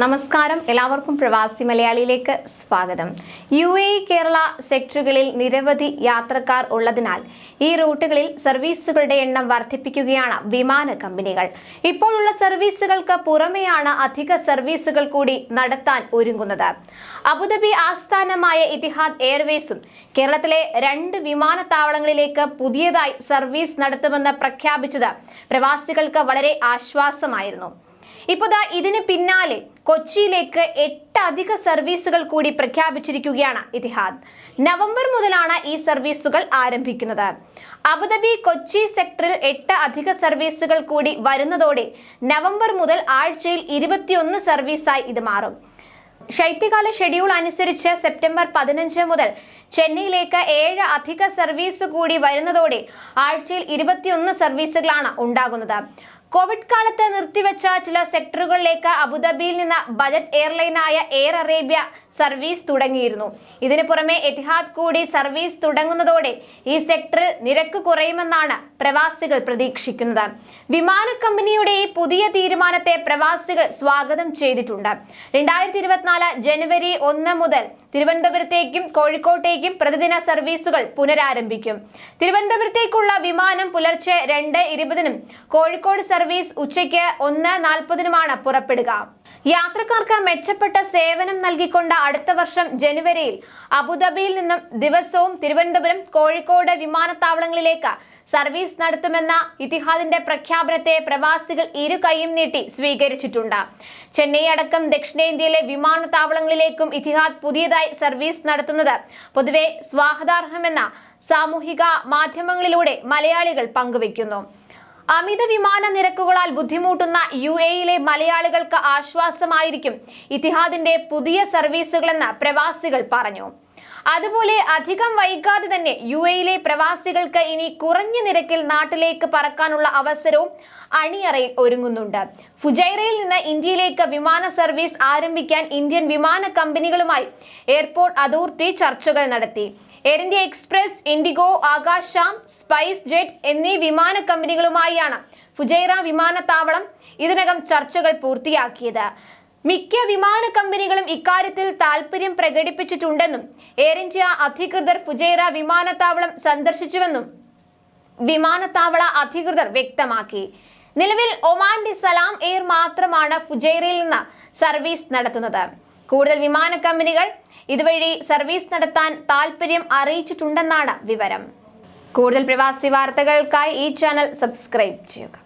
നമസ്കാരം, എല്ലാവർക്കും പ്രവാസി മലയാളിയിലേക്ക് സ്വാഗതം. UAE കേരള സെക്ടറുകളിൽ നിരവധി യാത്രക്കാർ ഉള്ളതിനാൽ ഈ റൂട്ടുകളിൽ സർവീസുകളുടെ എണ്ണം വർദ്ധിപ്പിക്കുകയാണ് വിമാന കമ്പനികൾ. ഇപ്പോഴുള്ള സർവീസുകൾക്ക് പുറമെയാണ് അധിക സർവീസുകൾ കൂടി നടത്താൻ ഒരുങ്ങുന്നത്. അബുദാബി ആസ്ഥാനമായ ഇത്തിഹാദ് എയർവേസും കേരളത്തിലെ 2 വിമാനത്താവളങ്ങളിലേക്ക് പുതിയതായി സർവീസ് നടത്തുമെന്ന് പ്രഖ്യാപിച്ചത് പ്രവാസികൾക്ക് വളരെ ആശ്വാസമായിരുന്നു. ഇപ്പോൾ ഇതിന് പിന്നാലെ കൊച്ചിയിലേക്ക് 8 അധിക സർവീസുകൾ കൂടി പ്രഖ്യാപിച്ചിരിക്കുകയാണ് ഇത്തിഹാദ്. നവംബർ മുതലാണ് ഈ സർവീസുകൾ ആരംഭിക്കുന്നത്. അബുദാബി കൊച്ചി സെക്ടറിൽ 8 അധിക സർവീസുകൾ കൂടി വരുന്നതോടെ നവംബർ മുതൽ ആഴ്ചയിൽ 21 സർവീസായി ഇത് മാറും. ശൈത്യകാല ഷെഡ്യൂൾ അനുസരിച്ച് സെപ്റ്റംബർ 15 മുതൽ ചെന്നൈയിലേക്ക് 7 അധിക സർവീസ് കൂടി വരുന്നതോടെ ആഴ്ചയിൽ 21 സർവീസുകളാണ് ഉണ്ടാകുന്നത്. കോവിഡ് കാലത്ത് നിർത്തിവെച്ച ചില സെക്ടറുകളിലേക്ക് അബുദാബിയിൽ നിന്ന് ബജറ്റ് എയർലൈനായ എയർ അറേബ്യ സർവീസ് തുടങ്ങിയിരുന്നു. ഇതിനു പുറമെ എത്തിഹാദ് കൂടി സർവീസ് തുടങ്ങുന്നതോടെ ഈ സെക്ടറിൽ നിരക്ക് കുറയുമെന്നാണ് പ്രവാസികൾ പ്രതീക്ഷിക്കുന്നത്. വിമാന കമ്പനിയുടെ ഈ പുതിയ തീരുമാനത്തെ പ്രവാസികൾ സ്വാഗതം ചെയ്തിട്ടുണ്ട്. 2024 ജനുവരി 1 മുതൽ തിരുവനന്തപുരത്തേക്കും കോഴിക്കോട്ടേക്കും പ്രതിദിന സർവീസുകൾ പുനരാരംഭിക്കും. തിരുവനന്തപുരത്തേക്കുള്ള വിമാനം പുലർച്ചെ 2:20-നും കോഴിക്കോട് സർവീസ് ഉച്ചയ്ക്ക് 1:40-നുമാണ് പുറപ്പെടുക. യാത്രക്കാർക്ക് മെച്ചപ്പെട്ട സേവനം നൽകിക്കൊണ്ട് അടുത്ത വർഷം ജനുവരിയിൽ അബുദാബിയിൽ നിന്നും ദിവസവും തിരുവനന്തപുരം, കോഴിക്കോട് വിമാനത്താവളങ്ങളിലേക്ക് സർവീസ് നടത്തുമെന്ന ഇത്തിഹാദിന്റെ പ്രഖ്യാപനത്തെ പ്രവാസികൾ ഇരു കൈയും നീട്ടി സ്വീകരിച്ചിട്ടുണ്ട്. ചെന്നൈ അടക്കം ദക്ഷിണേന്ത്യയിലെ വിമാനത്താവളങ്ങളിലേക്കും ഇത്തിഹാദ് പുതിയതായി സർവീസ് നടത്തുന്നത് പൊതുവെ സ്വാഗതാർഹമെന്ന സാമൂഹിക മാധ്യമങ്ങളിലൂടെ മലയാളികൾ പങ്കുവയ്ക്കുന്നു. അമിത വിമാന നിരക്കുകളാൽ ബുദ്ധിമുട്ടുന്ന UAEയിലെ മലയാളികൾക്ക് ആശ്വാസമായിരിക്കും ഇത്തിഹാദിന്റെ പുതിയ സർവീസുകളെന്ന് പ്രവാസികൾ പറഞ്ഞു. അതുപോലെ അധികം വൈകാതെ തന്നെ UAEയിലെ പ്രവാസികൾക്ക് ഇനി കുറഞ്ഞ നിരക്കിൽ നാട്ടിലേക്ക് പറക്കാനുള്ള അവസരവും അണിയറയിൽ ഒരുങ്ങുന്നുണ്ട്. ഫുജൈറയിൽ നിന്ന് ഇന്ത്യയിലേക്ക് വിമാന സർവീസ് ആരംഭിക്കാൻ ഇന്ത്യൻ വിമാന കമ്പനികളുമായി എയർപോർട്ട് അതോറിറ്റി ചർച്ചകൾ നടത്തി. Air India Express, IndiGo, Akasa, SpiceJet എന്നീ വിമാന കമ്പനികളുമായാണ് ഫുജൈറ വിമാനത്താവളം ഇതിനകം ചർച്ചകൾ പൂർത്തിയാക്കിയത്. മിക്ക വിമാന കമ്പനികളും ഇക്കാര്യത്തിൽ താൽപര്യം പ്രകടിപ്പിച്ചിട്ടുണ്ടെന്നും എയർ ഇന്ത്യ അധികൃതർ ഫുജൈറ വിമാനത്താവളം സന്ദർശിച്ചുവെന്നും വിമാനത്താവള അധികൃതർ വ്യക്തമാക്കി. നിലവിൽ ഒമാന്റെ സലാം എയർ മാത്രമാണ് ഫുജൈറയിൽ നിന്ന് സർവീസ് നടത്തുന്നത്. കൂടുതൽ വിമാന കമ്പനികൾ ഇതുവഴി സർവീസ് നടത്താൻ താൽപര്യം അറിയിച്ചിട്ടുണ്ടെന്നാണ് വിവരം. കൂടുതൽ പ്രവാസി വാർത്തകൾക്കായി ഈ ചാനൽ സബ്സ്ക്രൈബ് ചെയ്യുക.